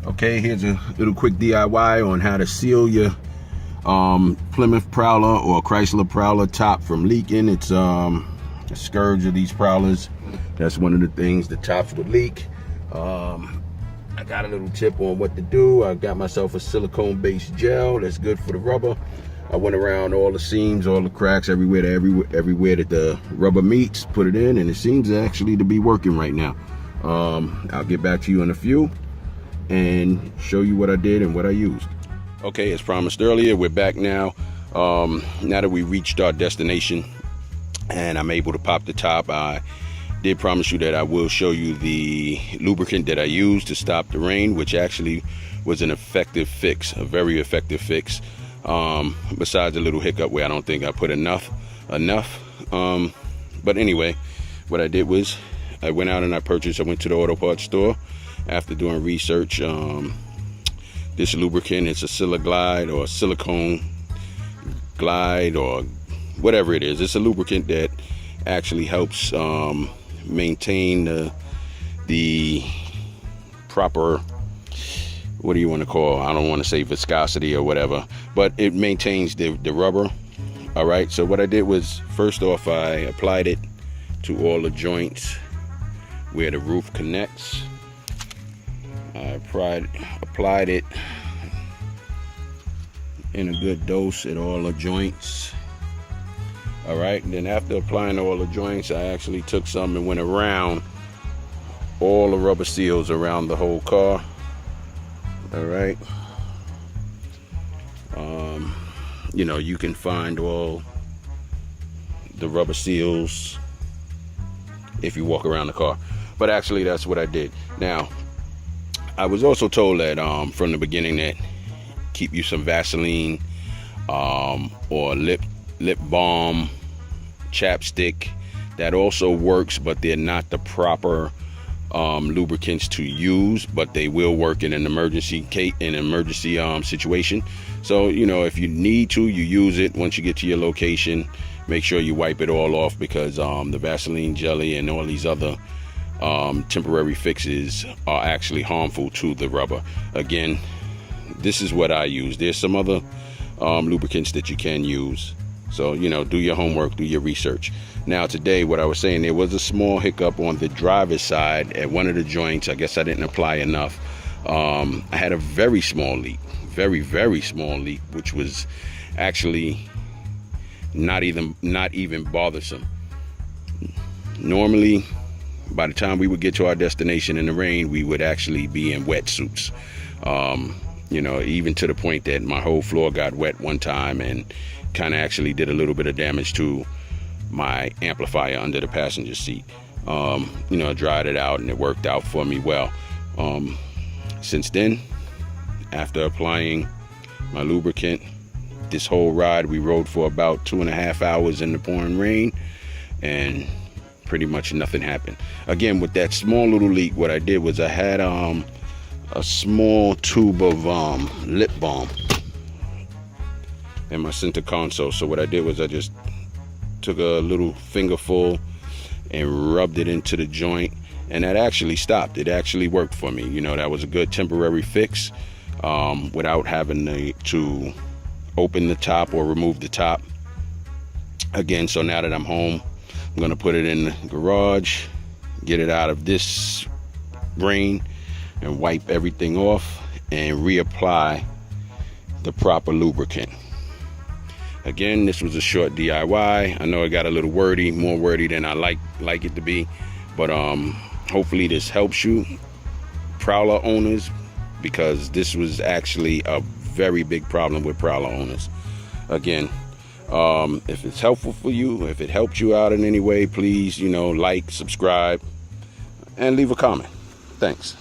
Okay, here's a little quick DIY on how to seal your Plymouth Prowler or Chrysler Prowler top from leaking. It's a scourge of these Prowlers. That's one of the things, the tops would leak. I got a little tip on what to do. I got myself a silicone-based gel that's good for the rubber. I went around all the seams, all the cracks, everywhere that the rubber meets, put it in, and it seems actually to be working right now. I'll get back to you in a few and show you what I did and what I used. Okay, as promised earlier, we're back now. Now that we reached our destination and I'm able to pop the top, I did promise you that I will show you the lubricant that I used to stop the rain, which actually was an effective fix, a very effective fix. Besides a little hiccup where I don't think I put enough. But anyway, what I did was I went out and I went to the auto parts store after doing research. This lubricant, it's a Siliglide or silicone glide or whatever it is. It's a lubricant that actually helps maintain the proper, what do you want to call, I don't want to say viscosity or whatever, but it maintains the rubber. All right, so what I did was, first off, I applied it to all the joints where the roof connects. I applied it in a good dose at all the joints. All right, and then after applying all the joints, I actually took some and went around all the rubber seals around the whole car. All right. You know, you can find all the rubber seals if you walk around the car, but actually that's what I did. Now, I was also told that from the beginning that keep you some Vaseline or lip balm, chapstick. That also works, but they're not the proper lubricants to use, but they will work in an emergency situation. So, you know, if you need to, you use it. Once you get to your location, make sure you wipe it all off, because the Vaseline jelly and all these other temporary fixes are actually harmful to the rubber. Again, this is what I use. There's some other lubricants that you can use. So, you know, do your homework, do your research. Now today, what I was saying, there was a small hiccup on the driver's side at one of the joints. I guess I didn't apply enough. I had a very small leak, very small leak, which was actually not even bothersome. Normally, by the time we would get to our destination in the rain, we would actually be in wetsuits. You know, even to the point that my whole floor got wet one time and kind of actually did a little bit of damage to my amplifier under the passenger seat. You know, I dried it out and it worked out for me well. Since then, after applying my lubricant, this whole ride we rode for about 2.5 hours in the pouring rain, and pretty much nothing happened. Again, with that small little leak, what I did was I had a small tube of lip balm in my center console. So what I did was I just took a little fingerful and rubbed it into the joint, and that actually stopped. It actually worked for me. You know, that was a good temporary fix without having to open the top or remove the top. Again, so now that I'm home, I'm gonna put it in the garage, get it out of this rain, and wipe everything off and reapply the proper lubricant. Again, this was a short DIY. I know it got a little wordy, more wordy than I like it to be, but hopefully this helps you, Prowler owners, because this was actually a very big problem with Prowler owners. Again, if it's helpful for you, if it helped you out in any way, please, you know, like, subscribe, and leave a comment. Thanks.